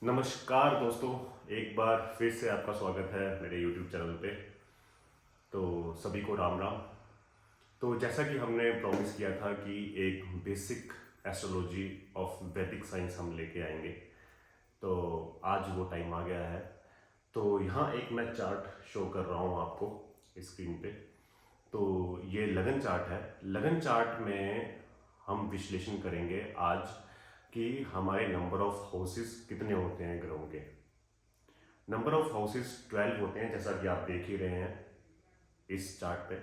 नमस्कार दोस्तों, एक बार फिर से आपका स्वागत है मेरे YouTube चैनल पे। तो सभी को राम राम। तो जैसा कि हमने प्रॉमिस किया था कि एक बेसिक एस्ट्रोलॉजी ऑफ वैदिक साइंस हम लेके आएंगे, तो आज वो टाइम आ गया है। तो यहाँ एक मैं चार्ट शो कर रहा हूँ आपको स्क्रीन पे। तो ये लगन चार्ट है। लगन चार्ट में हम विश्लेषण करेंगे आज कि हमारे नंबर ऑफ हाउसेस कितने होते हैं ग्रहों के। नंबर ऑफ हाउसेस 12 होते हैं, जैसा कि आप देख ही रहे हैं इस चार्ट पे।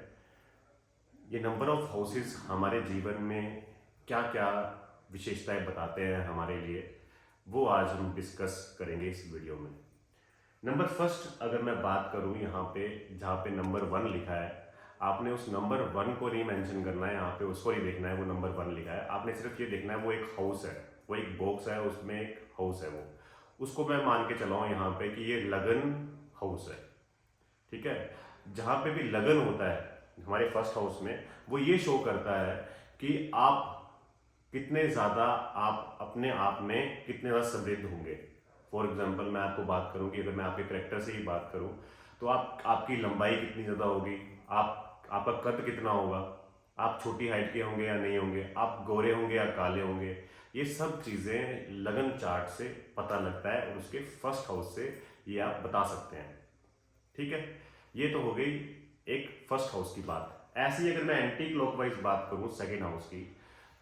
ये नंबर ऑफ हाउसेस हमारे जीवन में क्या क्या विशेषताएं बताते हैं हमारे लिए, वो आज हम डिस्कस करेंगे इस वीडियो में। नंबर फर्स्ट अगर मैं बात करूं, यहाँ पे जहाँ पे नंबर 1 लिखा है, आपने उस नंबर 1 को नहीं मेंशन करना है, यहाँ पे उसको नहीं देखना है वो नंबर 1 लिखा है। आपने सिर्फ ये देखना है वो एक हाउस है, वो एक बॉक्स है, उसमें एक हाउस है, वो उसको मैं मान के चला हूँ यहाँ पे कि ये लगन हाउस है। ठीक है, जहाँ पे भी लगन होता है हमारे फर्स्ट हाउस में, वो ये शो करता है कि आप कितने ज़्यादा, आप अपने आप में कितने ज़्यादा समृद्ध होंगे। फॉर एग्जाम्पल मैं आपको बात करूं कि अगर मैं आपके करेक्टर से ही बात करूं, तो आपकी लंबाई कितनी ज़्यादा होगी, आपका कद कितना होगा, आप छोटी हाइट के होंगे या नहीं होंगे, आप गोरे होंगे या काले होंगे। ये सब चीज़ें लगन चार्ट से पता लगता है और उसके फर्स्ट हाउस से ये आप बता सकते हैं। ठीक है, ये तो हो गई एक फर्स्ट हाउस की बात। ऐसे ही अगर मैं एंटी क्लॉकवाइज बात करूं सेकेंड हाउस की,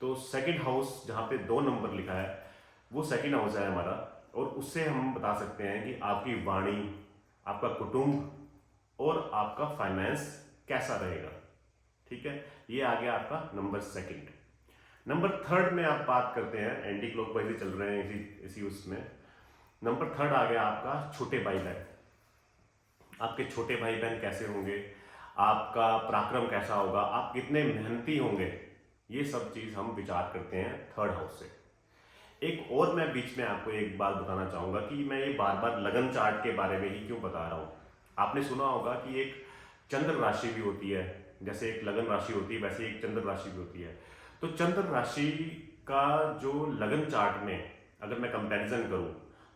तो सेकेंड हाउस जहाँ पे 2 नंबर लिखा है वो सेकेंड हाउस है हमारा, और उससे हम बता सकते हैं कि आपकी वाणी, आपका कुटुंब और आपका फाइनेंस कैसा रहेगा। ठीक है, ये आ गया आपका नंबर सेकंड। नंबर थर्ड में आप बात करते हैं, एंटी क्लॉकवाइज ही चल रहे हैं इसी इसी उसमें। नंबर थर्ड आ गया आपका छोटे भाई बहन। आपके छोटे भाई बहन कैसे होंगे, आपका पराक्रम कैसा होगा, आप कितने मेहनती होंगे, ये सब चीज़ हम विचार करते हैं थर्ड हाउस से। एक और मैं बीच में आपको एक बात बताना चाहूँगा कि मैं ये बार बार लगन चार्ट के बारे में ही क्यों बता रहा हूँ। आपने सुना होगा कि एक चंद्र राशि भी होती है, जैसे एक लगन राशि होती है वैसे एक चंद्र राशि भी होती है। तो चंद्र राशि का जो लगन चार्ट में अगर मैं कंपैरिजन करूँ,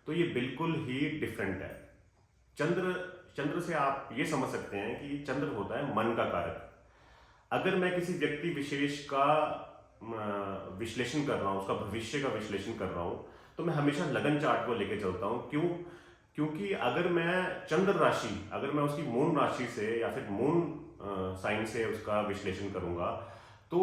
तो ये बिल्कुल ही डिफरेंट है। चंद्र चंद्र से आप ये समझ सकते हैं कि चंद्र होता है मन का कारक। अगर मैं किसी व्यक्ति विशेष का विश्लेषण कर रहा हूँ, उसका भविष्य का विश्लेषण कर रहा हूँ, तो मैं हमेशा लगन चार्ट को लेके चलता हूँ। क्यों? क्योंकि अगर मैं चंद्र राशि, अगर मैं उसकी मून राशि से या फिर मून साइन से उसका विश्लेषण करूंगा, तो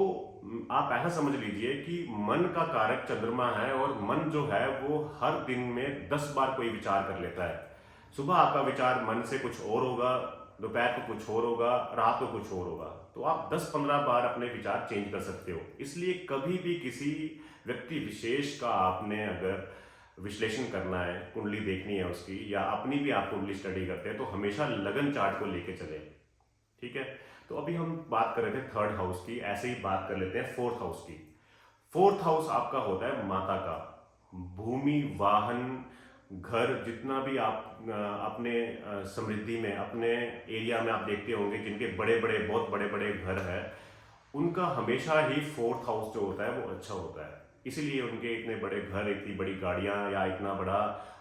आप ऐसा समझ लीजिए कि मन का कारक चंद्रमा है, और मन जो है वो हर दिन में 10 बार कोई विचार कर लेता है। सुबह आपका विचार मन से कुछ और होगा, दोपहर को कुछ और होगा, रात को कुछ और होगा। तो आप 10-15 बार अपने विचार चेंज कर सकते हो। इसलिए कभी भी किसी व्यक्ति विशेष का आपने अगर विश्लेषण करना है, कुंडली देखनी है उसकी, या अपनी भी आप कुंडली स्टडी करते हैं, तो हमेशा लगन चार्ट को लेके चले। ठीक है, तो अभी हम बात कर रहे थे थर्ड हाउस की, ऐसे ही बात कर लेते हैं फोर्थ हाउस की। फोर्थ हाउस आपका होता है माता का। भूमि, वाहन, घर, जितना भी आप अपने समृद्धि में, अपने एरिया में आप देखते होंगे जिनके बड़े बड़े, बहुत बड़े बड़े घर है, उनका हमेशा ही फोर्थ हाउस जो होता है वो अच्छा होता है। इसीलिए उनके इतने बड़े घर, इतनी बड़ी गाड़ियां, या इतना बड़ा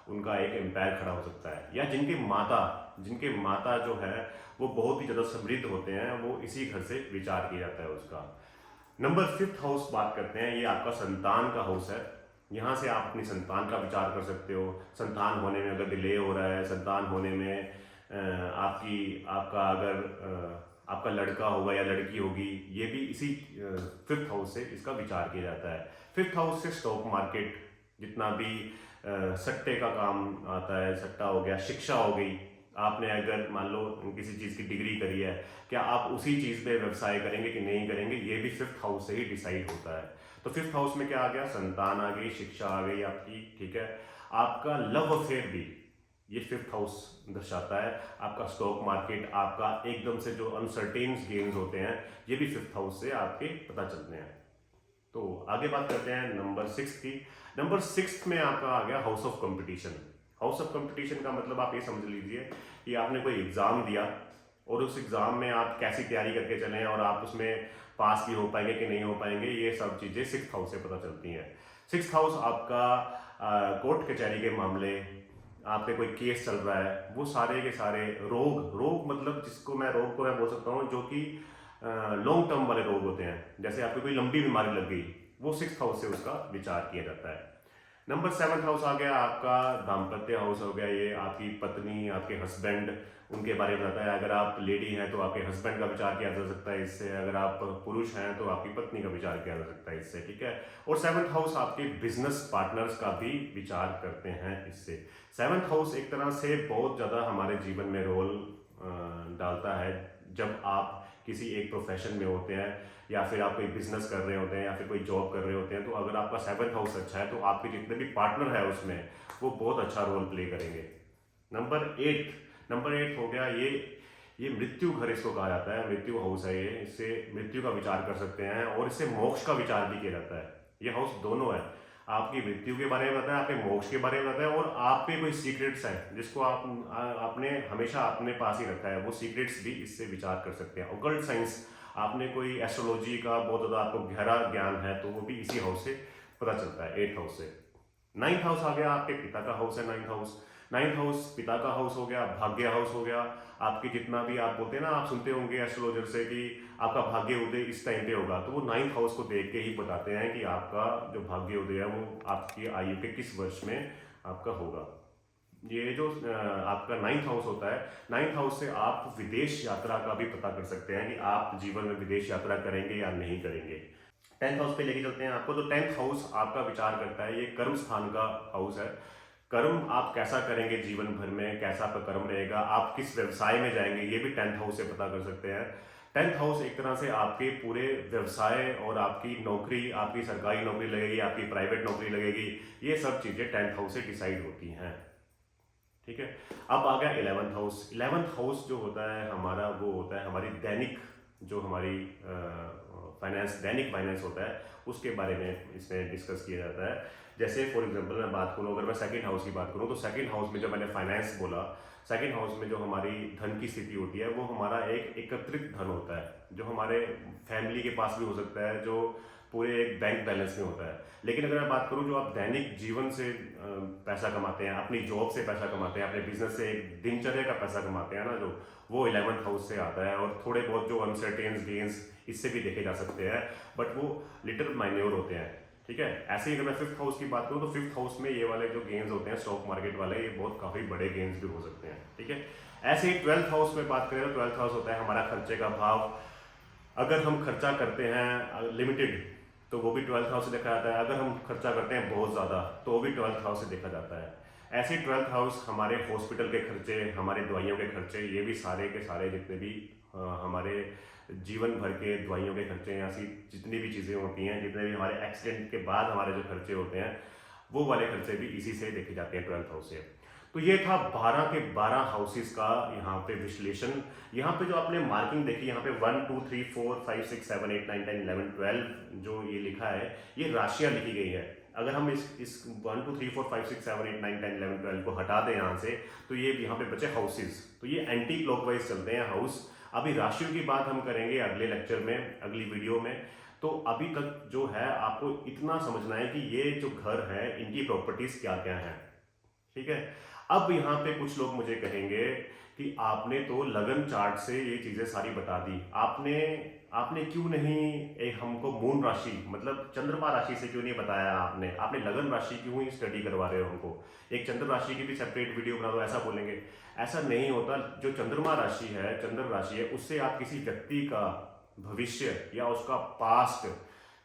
उनका एक एम्पायर खड़ा हो सकता है। या जिनके माता जो है वो बहुत ही ज़्यादा समृद्ध होते हैं, वो इसी घर से विचार किया जाता है उसका। नंबर फिफ्थ हाउस बात करते हैं, ये आपका संतान का हाउस है। यहाँ से आप अपनी संतान का विचार कर सकते हो। संतान होने में अगर डिले हो रहा है, संतान होने में आपका अगर आपका लड़का होगा या लड़की होगी, ये भी इसी फिफ्थ हाउस से इसका विचार किया जाता है। फिफ्थ हाउस से स्टॉक मार्केट, जितना भी सट्टे का काम आता है, सट्टा हो गया, शिक्षा हो गई। आपने अगर मान लो किसी चीज़ की डिग्री करी है, क्या आप उसी चीज़ पे व्यवसाय करेंगे कि नहीं करेंगे, ये भी फिफ्थ हाउस से ही डिसाइड होता है। तो फिफ्थ हाउस में क्या आ गया, संतान आ गई, शिक्षा आ गई आपकी। ठीक है, आपका लव अफेयर भी ये फिफ्थ हाउस दर्शाता है। आपका स्टॉक मार्केट, आपका एकदम से जो अनसर्टेन गेन्स होते हैं, ये भी फिफ्थ हाउस से आपके पता चलते हैं। तो आगे बात करते हैं नंबर 6 की। नंबर 6 में आपका आ गया house of competition. House of competition का मतलब आप ये समझ लीजिए कि आपने कोई एग्जाम दिया, और उस एग्जाम में आप कैसी तैयारी करके चलें, और आप उसमें पास भी हो पाएंगे कि नहीं हो पाएंगे, ये सब चीज़ें सिक्स्थ हाउस से पता चलती हैं। सिक्स्थ हाउस आपका कोर्ट कचहरी के मामले, आपके कोई केस चल रहा है, वो सारे के सारे रोग रोग मतलब जिसको मैं बोल सकता हूँ जो कि लॉन्ग टर्म वाले रोग होते हैं, जैसे आपको कोई लंबी बीमारी लग गई, वो 6th हाउस से उसका विचार किया जाता है। नंबर 7th हाउस आ गया आपका दाम्पत्य हाउस हो गया, ये आपकी पत्नी, आपके हस्बैंड, उनके बारे में बताया। अगर आप लेडी हैं तो आपके हस्बैंड का विचार किया जा सकता है इससे, अगर आप पुरुष हैं तो आपकी पत्नी का विचार किया जा सकता है इससे, ठीक है। और 7th हाउस आपके बिजनेस पार्टनर्स का भी विचार करते हैं इससे। 7th हाउस एक तरह से बहुत ज़्यादा हमारे जीवन में रोल डालता है। जब आप किसी एक प्रोफेशन में होते हैं या फिर आप कोई बिजनेस कर रहे होते हैं या फिर कोई जॉब कर रहे होते हैं, तो अगर आपका 7th हाउस अच्छा है तो आपके जितने भी पार्टनर है उसमें वो बहुत अच्छा रोल प्ले करेंगे। नंबर 8 हो गया ये मृत्यु घर इसको कहा जाता है, मृत्यु हाउस है ये, इससे मृत्यु का विचार कर सकते हैं और इससे मोक्ष का विचार भी किया जाता है। ये हाउस दोनों है, आपकी मृत्यु के बारे में बताया, आपके मोक्ष के बारे में बताया, और आप पे कोई सीक्रेट्स है जिसको आपने हमेशा अपने पास ही रखा है, वो सीक्रेट्स भी इससे विचार कर सकते हैं। ऑकल्ट साइंस, आपने कोई एस्ट्रोलॉजी का बहुत ज़्यादा आपको गहरा ज्ञान है तो वो भी इसी हाउस से पता चलता है, 8th हाउस से। 9th हाउस आ गया, आपके पिता का हाउस है 9th हाउस पिता का हाउस हो गया, भाग्य हाउस हो गया। आपकी जितना भी आप बोलते हैं ना, आप सुनते होंगे एस्ट्रोलॉजर से कि आपका भाग्य उदय इस टाइम पे होगा, तो वो 9th हाउस को देख के ही बताते हैं कि आपका जो भाग्य उदय है वो आपकी आयु के किस वर्ष में आपका होगा। ये जो आपका 9th हाउस होता है, 9th हाउस से आप विदेश यात्रा का भी पता कर सकते हैं कि आप जीवन में विदेश यात्रा करेंगे या नहीं करेंगे। 10th हाउस पे लेके चलते हैं आपको, तो 10th हाउस आपका विचार करता है, ये कर्म स्थान का हाउस है। कर्म आप कैसा करेंगे जीवन भर में, कैसा आपका कर्म रहेगा, आप किस व्यवसाय में जाएंगे, ये भी 10th हाउस से पता कर सकते हैं। 10th हाउस एक तरह से आपके पूरे व्यवसाय और आपकी नौकरी, आपकी सरकारी नौकरी लगेगी, आपकी प्राइवेट नौकरी लगेगी, ये सब चीज़ें 10th हाउस से डिसाइड होती हैं, ठीक है। अब आ गया 11th हाउस। 11th हाउस जो होता है हमारा, वो होता है हमारी दैनिक, जो हमारी दैनिक फाइनेंस होता है, उसके बारे में इसमें डिस्कस किया जाता है। जैसे फॉर एग्जांपल मैं बात करूँ, अगर मैं 2nd हाउस की बात करूँ, तो 2nd हाउस में जब मैंने फाइनेंस बोला, 2nd हाउस में जो हमारी धन की स्थिति होती है वो हमारा एक एकत्रित धन होता है, जो हमारे फैमिली के पास भी हो सकता है, जो पूरे एक बैंक बैलेंस में होता है। लेकिन अगर मैं बात करूँ जो आप दैनिक जीवन से पैसा कमाते हैं, अपनी जॉब से पैसा कमाते हैं, अपने बिजनेस से एक दिनचर्या का पैसा कमाते हैं ना, जो वो 11th हाउस से आता है। और थोड़े बहुत जो अनसर्टेन्स गेन्स इससे भी देखे जा सकते हैं, बट वो लिटिल माइन्योर होते हैं, ठीक है। ऐसे ही अगर मैं 5th हाउस की बात करूँ, तो 5th हाउस में ये वाले जो गेन्स होते हैं स्टॉक मार्केट वाले, ये बहुत काफ़ी बड़े गेन्स भी हो सकते हैं, ठीक है। ऐसे ही 12th हाउस में बात करें तो 12th हाउस होता है हमारा खर्चे का भाव। अगर हम खर्चा करते हैं लिमिटेड तो वो भी 12th हाउस से देखा जाता है, अगर हम खर्चा करते हैं बहुत ज़्यादा तो वो भी 12th हाउस से देखा जाता है। ऐसे ही 12th हाउस हमारे हॉस्पिटल के खर्चे, हमारे दवाइयों के खर्चे, ये भी सारे के सारे जितने भी हमारे जीवन भर के दवाइयों के खर्चे, ऐसी जितनी भी चीज़ें होती हैं, जितने भी हमारे एक्सीडेंट के बाद हमारे जो खर्चे होते हैं, वो वाले खर्चे भी इसी से देखे जाते हैं 12th हाउस से। तो ये था 12 के 12 हाउसेस का यहाँ पे विश्लेषण। यहाँ पे जो आपने मार्किंग देखी, यहाँ पे 1 2 3 4 5 6 7 8 9 10 11 12 जो ये लिखा है, ये राशियाँ लिखी गई है। अगर हम इस 1 2 3 4 5 6 7 8 9 10 11 12 को हटा दें यहाँ से, तो ये यहाँ पे बचे हाउसेस। तो ये एंटी क्लॉकवाइज चलते हैं हाउस। अभी राशियों की बात हम करेंगे अगले लेक्चर में, अगली वीडियो में। तो अभी तक जो है आपको इतना समझना है कि ये जो घर है इनकी प्रॉपर्टीज क्या क्या हैं, ठीक है। अब यहाँ पे कुछ लोग मुझे कहेंगे कि आपने तो लगन चार्ट से ये चीजें सारी बता दी, आपने क्यों नहीं एक हमको मून राशि मतलब चंद्रमा राशि से क्यों नहीं बताया, आपने लगन राशि क्यों ही स्टडी करवा रहे हो हमको, एक चंद्र राशि की भी सेपरेट वीडियो बना दो, ऐसा बोलेंगे। ऐसा नहीं होता। जो चंद्रमा राशि है, चंद्र राशि है, उससे आप किसी व्यक्ति का भविष्य या उसका पास्ट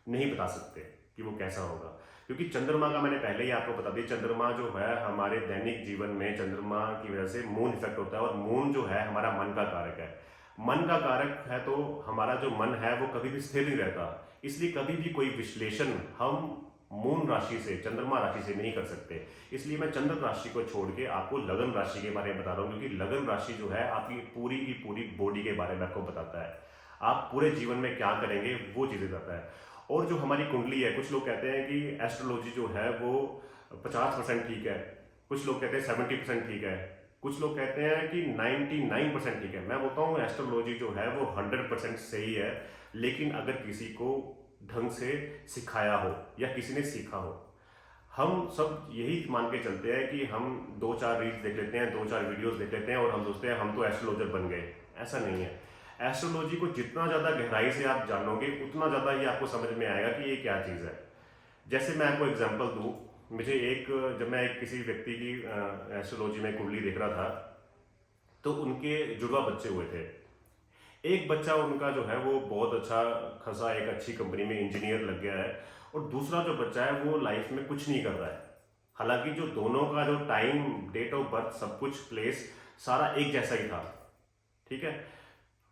नहीं बता सकते कि वो कैसा होगा, क्योंकि चंद्रमा का मैंने पहले ही आपको बता दिया, चंद्रमा जो है हमारे दैनिक जीवन में चंद्रमा की वजह से मून इफेक्ट होता है, और मून जो है हमारा मन का कारक है। मन का कारक है तो हमारा जो मन है वो कभी भी स्थिर नहीं रहता, इसलिए कभी भी कोई विश्लेषण हम मून राशि से, चंद्रमा राशि से नहीं कर सकते। इसलिए मैं चंद्र राशि को छोड़ के आपको लगन राशि के बारे में बता रहा हूँ, क्योंकि लगन राशि जो है आपकी पूरी की पूरी बॉडी के बारे में आपको बताता है, आप पूरे जीवन में क्या करेंगे वो चीज़ें बताता है। और जो हमारी कुंडली है, कुछ लोग कहते हैं कि एस्ट्रोलॉजी जो है वो 50% ठीक है, कुछ लोग कहते हैं 70% ठीक है, कुछ लोग कहते हैं कि 99% ठीक है। मैं बोलता हूँ एस्ट्रोलॉजी जो है वो 100% सही है, लेकिन अगर किसी को ढंग से सिखाया हो या किसी ने सीखा हो। हम सब यही मान के चलते हैं कि हम 2-4 रील्स देख लेते हैं, 2-4 वीडियोस देख लेते हैं और हम सोचते हैं हम तो एस्ट्रोलॉजर बन गए। ऐसा नहीं है। एस्ट्रोलॉजी को जितना ज़्यादा गहराई से आप जानोगे उतना ज़्यादा ही आपको समझ में आएगा कि ये क्या चीज़ है। जैसे मैं आपको एग्जांपल दूँ, मुझे एक जब मैं एक किसी व्यक्ति की एस्ट्रोलॉजी में कुंडली देख रहा था, तो उनके जुड़वा बच्चे हुए थे। एक बच्चा उनका जो है वो बहुत अच्छा खासा एक अच्छी कंपनी में इंजीनियर लग गया है, और दूसरा जो बच्चा है वो लाइफ में कुछ नहीं कर रहा है। हालांकि जो दोनों का जो टाइम, डेट ऑफ बर्थ, सब कुछ, प्लेस, सारा एक जैसा ही था। ठीक है,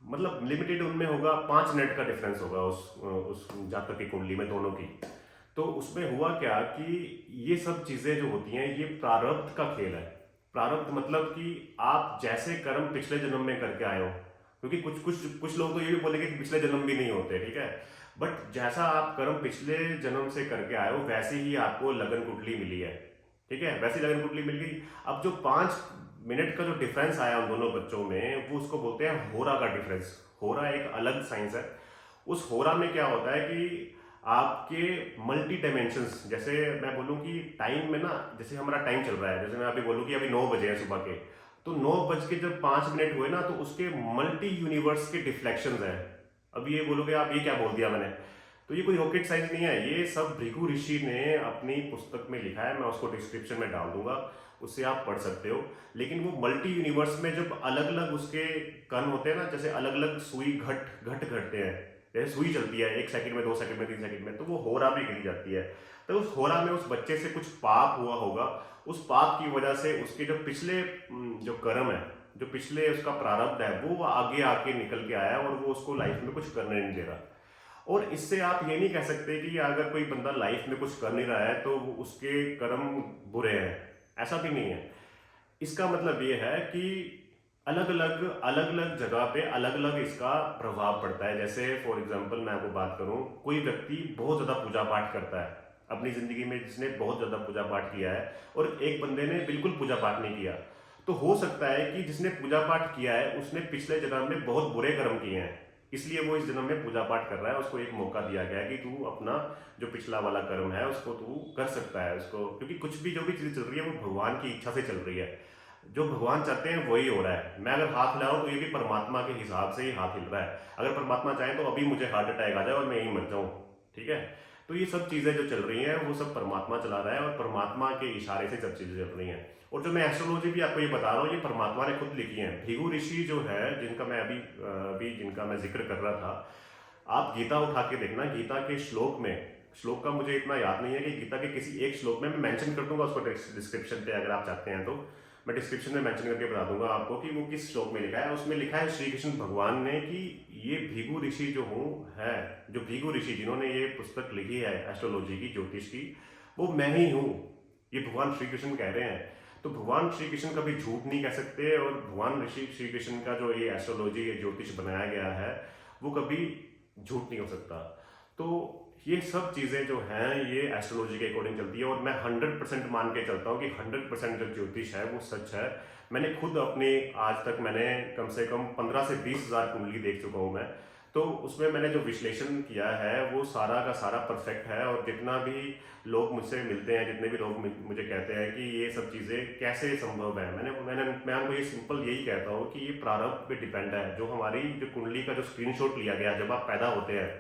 मतलब लिमिटेड उनमें होगा, 5 मिनट का डिफरेंस होगा उस जातक की कुंडली में दोनों की। तो उसमें हुआ क्या कि ये सब चीजें जो होती हैं ये प्रारब्ध का खेल है। प्रारब्ध मतलब कि आप जैसे कर्म पिछले जन्म में करके आए हो, क्योंकि कुछ कुछ कुछ लोग तो ये भी बोलेंगे कि पिछले जन्म भी नहीं होते, ठीक है, बट जैसा आप कर्म पिछले जन्म से करके आए हो वैसे ही आपको लगन कुंडली मिली है। ठीक है, वैसी लगन कुंडली मिल गई। अब जो 5 मिनट का जो डिफरेंस आया उन दोनों बच्चों में, वो उसको बोलते हैं होरा का डिफरेंस। होरा एक अलग साइंस है। उस होरा में क्या होता है कि आपके मल्टी डायमेंशंस, जैसे मैं बोलूँ कि टाइम में ना, जैसे हमारा टाइम चल रहा है, जैसे मैं अभी बोलूँ कि अभी 9 बजे है सुबह के, तो 9 बज के जब 5 मिनट हुए ना, तो उसके मल्टी यूनिवर्स के डिफ्लेक्शंस हैं। अब ये बोलोगे आप ये क्या बोल दिया मैंने, तो ये कोई रॉकेट साइंस नहीं है, ये सब भृगु ऋषि ने अपनी पुस्तक में लिखा है। मैं उसको डिस्क्रिप्शन में डाल दूंगा, उससे आप पढ़ सकते हो। लेकिन वो मल्टी यूनिवर्स में जब अलग अलग उसके कण होते हैं ना, जैसे अलग अलग सुई घट घट घटते हैं, जैसे सुई चलती है 1 सेकंड में, 2 सेकंड में, 3 सेकंड में, तो वो होरा भी गिरी जाती है। तो उस होरा में उस बच्चे से कुछ पाप हुआ होगा। उस पाप की वजह से उसके जो पिछले जो कर्म है, जो पिछले उसका प्रारब्ध है, वो आगे आके निकल के आया और वो उसको लाइफ में कुछ करने नहीं दे रहा। और इससे आप ये नहीं कह सकते कि अगर कोई बंदा लाइफ में कुछ कर नहीं रहा है तो उसके कर्म बुरे हैं, ऐसा भी नहीं है। इसका मतलब ये है कि अलग अलग जगह पे अलग अलग इसका प्रभाव पड़ता है। जैसे फॉर एग्जांपल मैं आपको बात करूं, कोई व्यक्ति बहुत ज़्यादा पूजा पाठ करता है अपनी ज़िंदगी में, जिसने बहुत ज़्यादा पूजा पाठ किया है, और एक बंदे ने बिल्कुल पूजा पाठ नहीं किया, तो हो सकता है कि जिसने पूजा पाठ किया है उसने पिछले जन्म में बहुत बुरे कर्म किए हैं, इसलिए वो इस जन्म में पूजा पाठ कर रहा है। उसको एक मौका दिया गया है कि तू अपना जो पिछला वाला कर्म है उसको तू कर सकता है उसको, क्योंकि कुछ भी जो भी चीज़ चल रही है वो भगवान की इच्छा से चल रही है। जो भगवान चाहते हैं वही हो रहा है। मैं अगर हाथ हिलाऊं तो ये भी परमात्मा के हिसाब से ही हाथ हिल रहा है। अगर परमात्मा चाहे तो अभी मुझे हार्ट अटैक आ जाए और मैं यहीं मर जाऊं, ठीक है। तो ये सब चीज़ें जो चल रही हैं वो सब परमात्मा चला रहा है, और परमात्मा के इशारे से सब चीज़ें चल रही हैं। और जो मैं एस्ट्रोलॉजी भी आपको ये बता रहा हूँ, ये परमात्मा ने खुद लिखी है। भृगु ऋषि जो है, जिनका मैं अभी जिनका मैं जिक्र कर रहा था, आप गीता उठा के देखना, गीता के श्लोक में, श्लोक का मुझे इतना याद नहीं है कि गीता के किसी एक श्लोक में, मैं मेंशन कर दूंगा उसको डिस्क्रिप्शन पे, अगर आप चाहते हैं तो मैं डिस्क्रिप्शन में मेंशन करके बता दूंगा आपको कि वो किस श्लोक में लिखा है। उसमें लिखा है श्री कृष्ण भगवान ने कि ये भृगु ऋषि जो हूँ है, जो भृगु ऋषि जिन्होंने ये पुस्तक लिखी है एस्ट्रोलॉजी की, ज्योतिष की, वो मैं ही हूँ। ये भगवान श्री कृष्ण कह रहे हैं। तो भगवान श्री कृष्ण कभी झूठ नहीं कह सकते, और भगवान ऋषि श्री कृष्ण का जो ये एस्ट्रोलॉजी, ये ज्योतिष बनाया गया है, वो कभी झूठ नहीं हो सकता। तो ये सब चीज़ें जो हैं ये एस्ट्रोलॉजी के अकॉर्डिंग चलती है, और मैं 100% मान के चलता हूँ कि 100% जो ज्योतिष है वो सच है। मैंने खुद अपने आज तक मैंने कम से कम 15 से 20 हज़ार कुंडली देख चुका हूँ मैं। तो उसमें मैंने जो विश्लेषण किया है वो सारा का सारा परफेक्ट है। और जितना भी लोग मुझसे मिलते हैं, जितने भी लोग मुझे कहते हैं कि ये सब चीज़ें कैसे संभव है, मैं उनको ये सिंपल यही कहता हूँ कि ये प्रारब्ध पे डिपेंड है। जो हमारी जो कुंडली का जो स्क्रीनशॉट लिया गया जब आप पैदा होते हैं,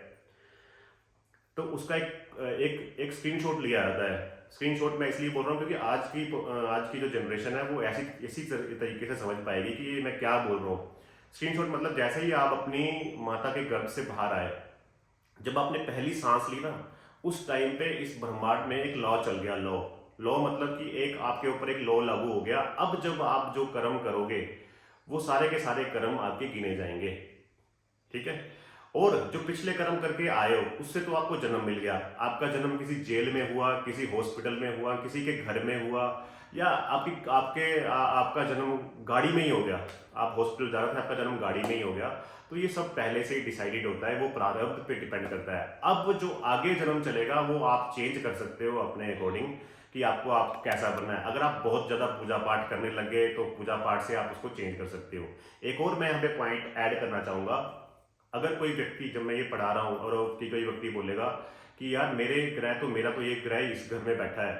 तो उसका एक स्क्रीनशॉट लिया जाता है। स्क्रीनशॉट मैं इसलिए बोल रहा हूँ क्योंकि आज की जो जनरेशन है वो इसी तरीके से समझ पाएगी कि ये मैं क्या बोल रहा हूँ। स्क्रीनशॉट मतलब जैसे ही आप अपनी माता के गर्भ से बाहर आए, जब आपने पहली सांस ली ना, उस टाइम पे इस ब्रह्मांड में एक लॉ चल गया। लॉ लॉ मतलब कि एक आपके ऊपर एक लॉ लागू हो गया। अब जब आप जो कर्म करोगे वो सारे के सारे कर्म आपके गिने जाएंगे, ठीक है। और जो पिछले कर्म करके आए हो उससे तो आपको जन्म मिल गया। आपका जन्म किसी जेल में हुआ, किसी हॉस्पिटल में हुआ, किसी के घर में हुआ, या आपका जन्म गाड़ी में ही हो गया। आप हॉस्पिटल जा रहे थे, आपका जन्म गाड़ी में ही हो गया। तो ये सब पहले से ही डिसाइडेड होता है, वो प्रारब्ध पे डिपेंड करता है। अब जो आगे जन्म चलेगा वो आप चेंज कर सकते हो अपने अकॉर्डिंग कि आपको आप कैसा बनना है। अगर आप बहुत ज़्यादा पूजा पाठ करने लगे तो पूजा पाठ से आप उसको चेंज कर सकते हो। एक और मैं यहाँ पे पॉइंट ऐड करना चाहूँगा। अगर कोई व्यक्ति, जब मैं ये पढ़ा रहा हूँ और कोई व्यक्ति बोलेगा कि यार मेरे ग्रह तो, मेरा तो ये ग्रह इस घर में बैठा है,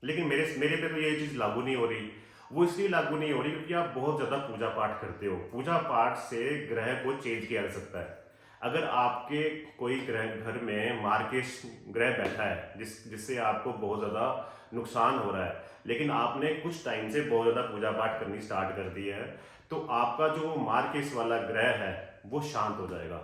लेकिन मेरे मेरे पे तो ये चीज़ लागू नहीं हो रही। वो इसलिए लागू नहीं हो रही क्योंकि आप बहुत ज़्यादा पूजा पाठ करते हो। पूजा पाठ से ग्रह को चेंज किया जा सकता है। अगर आपके कोई ग्रह घर में मार्केश ग्रह बैठा है जिससे आपको बहुत ज़्यादा नुकसान हो रहा है, लेकिन आपने कुछ टाइम से बहुत ज़्यादा पूजा पाठ करनी स्टार्ट कर दी है, तो आपका जो मार्केश वाला ग्रह है वो शांत हो जाएगा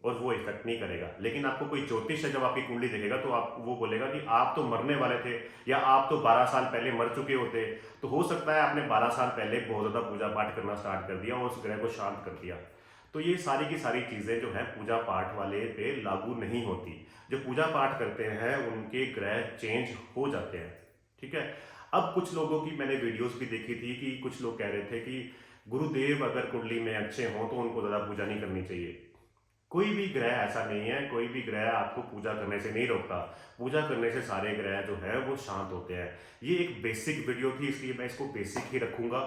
और वो इफेक्ट नहीं करेगा। लेकिन आपको कोई ज्योतिष है जब आपकी कुंडली देखेगा तो आप वो बोलेगा कि आप तो मरने वाले थे या आप तो 12 साल पहले मर चुके होते। तो हो सकता है आपने 12 साल पहले बहुत ज़्यादा पूजा पाठ करना स्टार्ट कर दिया और उस ग्रह को शांत कर दिया। तो ये सारी की सारी चीज़ें जो है पूजा पाठ वाले पे लागू नहीं होती। जो पूजा पाठ करते हैं उनके ग्रह चेंज हो जाते हैं। ठीक है। अब कुछ लोगों की मैंने वीडियोस भी देखी थी कि कुछ लोग कह रहे थे कि गुरुदेव अगर कुंडली में अच्छे हों तो उनको ज़्यादा पूजा नहीं करनी चाहिए। कोई भी ग्रह ऐसा नहीं है, कोई भी ग्रह आपको पूजा करने से नहीं रोकता। पूजा करने से सारे ग्रह जो है वो शांत होते हैं। ये एक बेसिक वीडियो थी इसलिए मैं इसको बेसिक ही रखूंगा।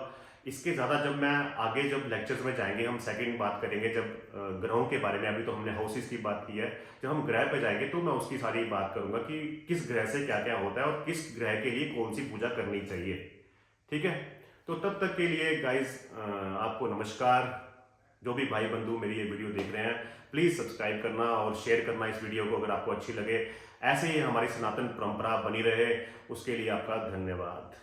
इसके ज़्यादा जब मैं आगे जब लेक्चर्स में जाएंगे हम सेकंड बात करेंगे जब ग्रहों के बारे में। अभी तो हमने हाउसेस की बात की है। जब हम ग्रह पे जाएंगे तो मैं उसकी सारी बात करूंगा कि किस ग्रह से क्या क्या होता है और किस ग्रह के लिए कौन सी पूजा करनी चाहिए। ठीक है। तो तब तक के लिए गाइस आपको नमस्कार। जो भी भाई बंधु मेरी ये वीडियो देख रहे हैं प्लीज़ सब्सक्राइब करना और शेयर करना इस वीडियो को अगर आपको अच्छी लगे। ऐसे ही हमारी सनातन परंपरा बनी रहे उसके लिए आपका धन्यवाद।